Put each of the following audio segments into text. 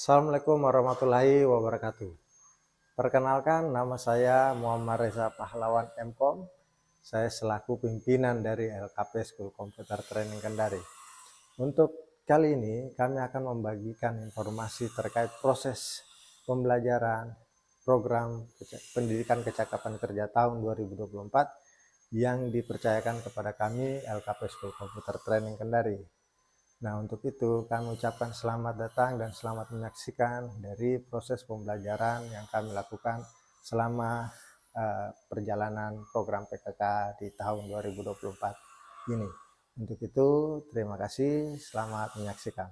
Assalamualaikum warahmatullahi wabarakatuh. Perkenalkan, nama saya Muhammad Reza Pahlawan MKOM. Saya selaku pimpinan dari LKP School Computer Training Kendari. Untuk kali ini kami akan membagikan informasi terkait proses pembelajaran program pendidikan kecakapan kerja tahun 2024 yang dipercayakan kepada kami LKP School Computer Training Kendari. Nah, untuk itu kami ucapkan selamat datang dan selamat menyaksikan dari proses pembelajaran yang kami lakukan selama perjalanan program PKK di tahun 2024 ini. Untuk itu, terima kasih, selamat menyaksikan.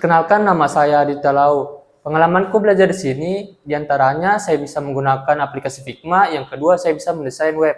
Perkenalkan, nama saya Aditya Lau. Pengalamanku belajar di sini, diantaranya saya bisa menggunakan aplikasi Figma, yang kedua saya bisa mendesain web.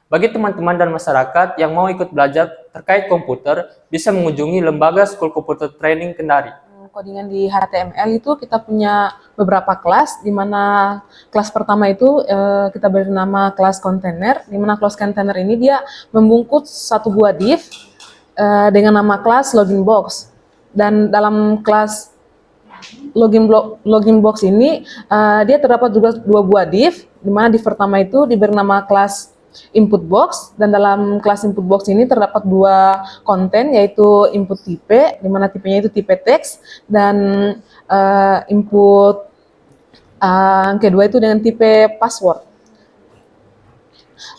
Bagi teman-teman dan masyarakat yang mau ikut belajar terkait komputer, bisa mengunjungi lembaga School Computer Training Kendari. Codingan di HTML itu kita punya beberapa kelas, di mana kelas pertama itu kita beri nama kelas kontainer, di mana kelas kontainer ini dia membungkus satu buah div dengan nama kelas login box. Dan dalam kelas login box ini dia terdapat juga dua buah div, di mana div pertama itu diberi nama kelas input box, dan dalam kelas input box ini terdapat dua konten, yaitu input tipe, di mana tipenya itu tipe teks, dan input kedua itu dengan tipe password.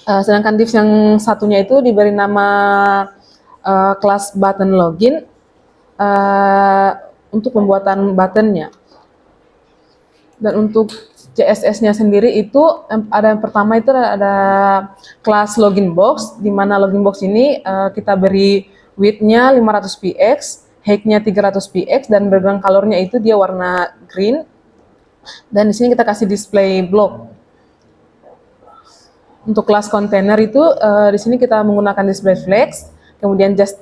Sedangkan div yang satunya itu diberi nama kelas button login untuk pembuatan buttonnya. Dan untuk CSS-nya sendiri itu ada yang pertama itu ada kelas login box, di mana login box ini kita beri width-nya 500 px, height-nya 300 px, dan background color-nya itu dia warna green. Dan di sini kita kasih display block. Untuk kelas container itu di sini kita menggunakan display flex, kemudian just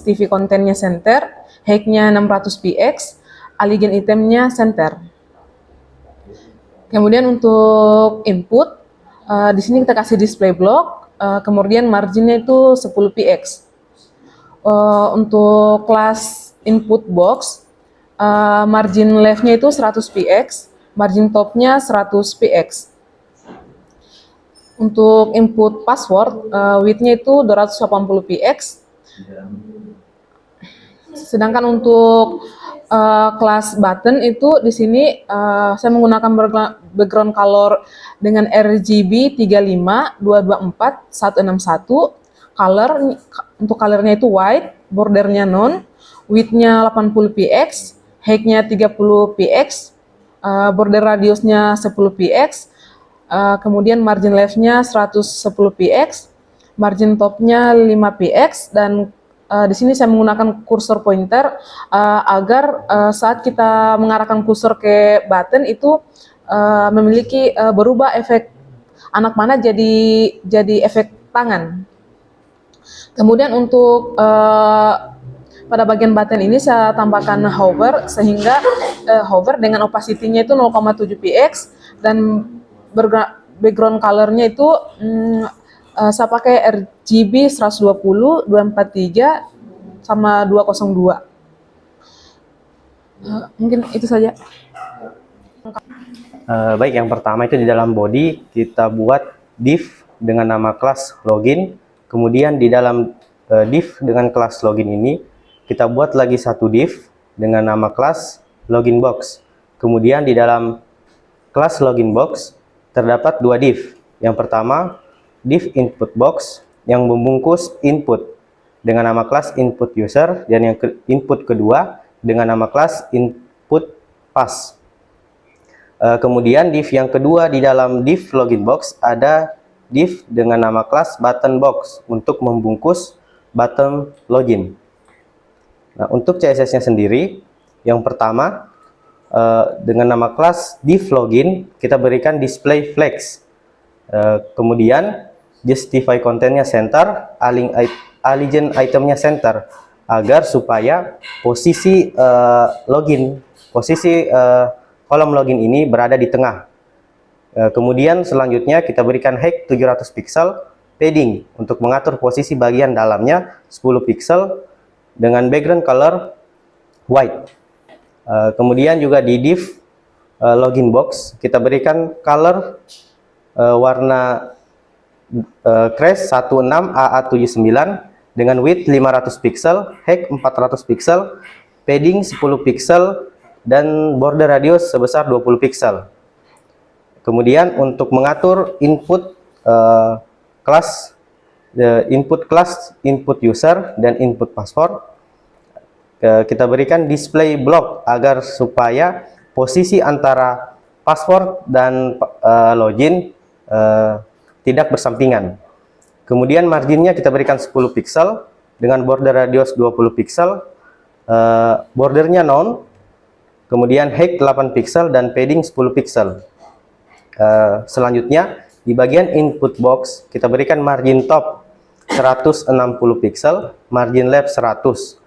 TV kontennya center, height-nya 600 px, alignment itemnya center. Kemudian untuk input, di sini kita kasih display block, kemudian marginnya itu 10 px. Untuk kelas input box, margin left-nya itu 100 px, margin top-nya 100 px. Untuk input password, width-nya itu 280 px. Sedangkan untuk kelas button itu di sini saya menggunakan background color dengan RGB 35224 161. Untuk colornya itu white, bordernya non, width-nya 80 px, height-nya 30 px, border radiusnya 10 px, kemudian margin left-nya 110 px, margin top-nya 5 px, dan di sini saya menggunakan kursor pointer agar saat kita mengarahkan kursor ke button itu memiliki berubah efek anak panah jadi efek tangan. Kemudian untuk pada bagian button ini saya tambahkan hover, sehingga hover dengan opacity-nya itu 0,7 px, dan background color-nya itu saya pakai RGB 120, 243, sama 202. Mungkin itu saja. Baik, yang pertama itu di dalam body kita buat div dengan nama kelas login. Kemudian di dalam div dengan kelas login ini kita buat lagi satu div dengan nama kelas login box. Kemudian di dalam kelas login box terdapat dua div. Yang pertama div input box yang membungkus input dengan nama kelas input user, dan yang input kedua dengan nama kelas input pass. Kemudian div yang kedua di dalam div login box ada div dengan nama kelas button box untuk membungkus button login. Nah, untuk CSS-nya sendiri, yang pertama dengan nama kelas div login kita berikan display flex. Kemudian justify kontennya center, align itemnya center, agar supaya posisi kolom login ini berada di tengah. Kemudian selanjutnya kita berikan height 700 pixel, padding untuk mengatur posisi bagian dalamnya 10 pixel dengan background color white. Kemudian juga di div login box kita berikan color warna crash 16 AA79 dengan width 500 pixel, height 400 pixel, padding 10 pixel, dan border radius sebesar 20 pixel. Kemudian untuk mengatur input kelas, input user, dan input password, kita berikan display block agar supaya posisi antara password dan login tidak bersampingan. Kemudian marginnya kita berikan 10 pixel dengan border radius 20 pixel, bordernya none, kemudian height 8 pixel dan padding 10 pixel. Selanjutnya di bagian input box kita berikan margin top 160 pixel, margin left 100.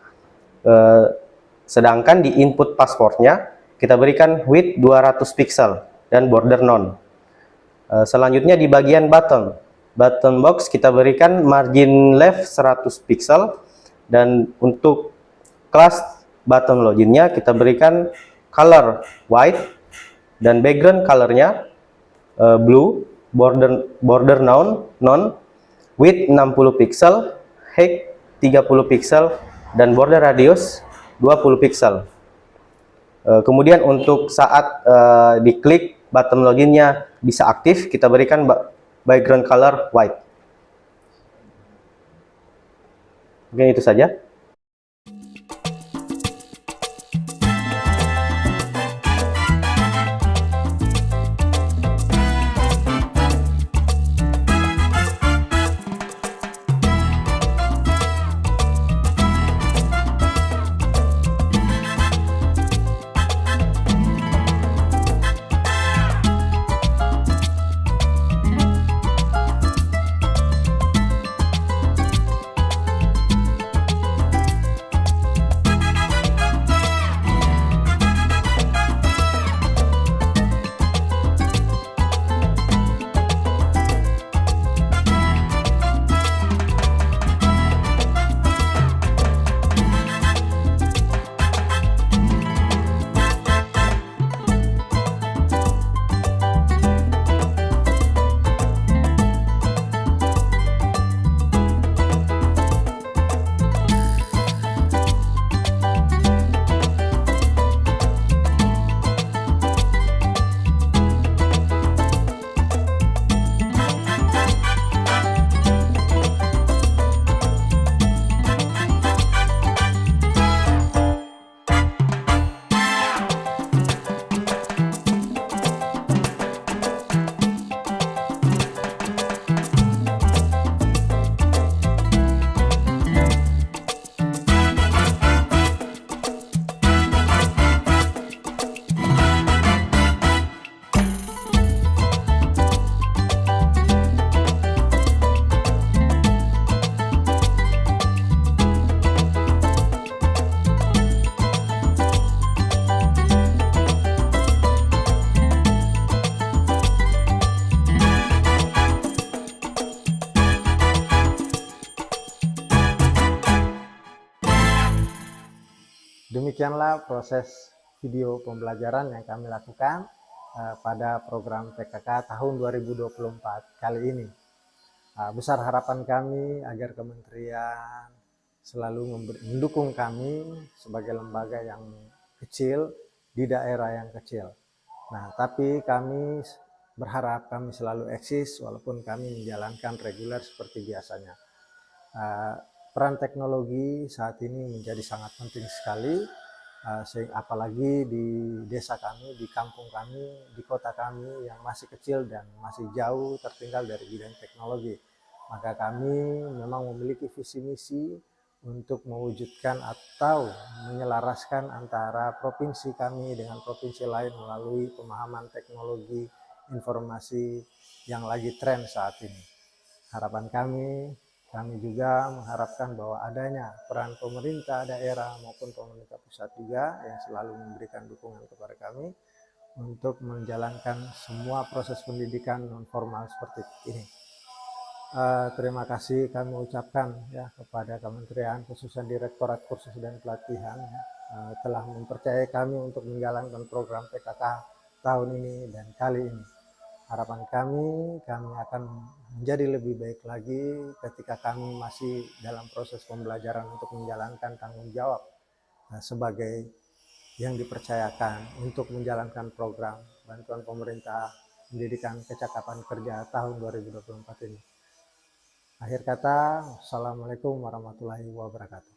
Sedangkan di input passwordnya kita berikan width 200 pixel dan border none. Selanjutnya di bagian button box kita berikan margin left 100 pixel, dan untuk kelas button loginnya kita berikan color white dan background colornya blue, border none, width 60 pixel, height 30 pixel, dan border radius 20 pixel. Kemudian untuk saat diklik button loginnya bisa aktif, kita berikan background color white. Mungkin itu saja. Demikianlah proses video pembelajaran yang kami lakukan pada program PKK tahun 2024 kali ini. Besar harapan kami agar kementerian selalu mendukung kami sebagai lembaga yang kecil di daerah yang kecil. Nah, tapi kami berharap kami selalu eksis walaupun kami menjalankan reguler seperti biasanya. Peran teknologi saat ini menjadi sangat penting sekali, apalagi di desa kami, di kampung kami, di kota kami yang masih kecil dan masih jauh tertinggal dari bidang teknologi. Maka kami memang memiliki visi misi untuk mewujudkan atau menyelaraskan antara provinsi kami dengan provinsi lain melalui pemahaman teknologi informasi yang lagi tren saat ini. Harapan kami juga mengharapkan bahwa adanya peran pemerintah daerah maupun pemerintah pusat juga yang selalu memberikan dukungan kepada kami untuk menjalankan semua proses pendidikan non formal seperti ini. Terima kasih kami ucapkan ya kepada Kementerian, khususnya Direktorat Kursus dan Pelatihan ya, telah mempercayai kami untuk menjalankan program PKK tahun ini dan kali ini. Harapan kami akan menjadi lebih baik lagi ketika kami masih dalam proses pembelajaran untuk menjalankan tanggung jawab sebagai yang dipercayakan untuk menjalankan program bantuan pemerintah pendidikan kecakapan kerja tahun 2024 ini. Akhir kata, Assalamualaikum warahmatullahi wabarakatuh.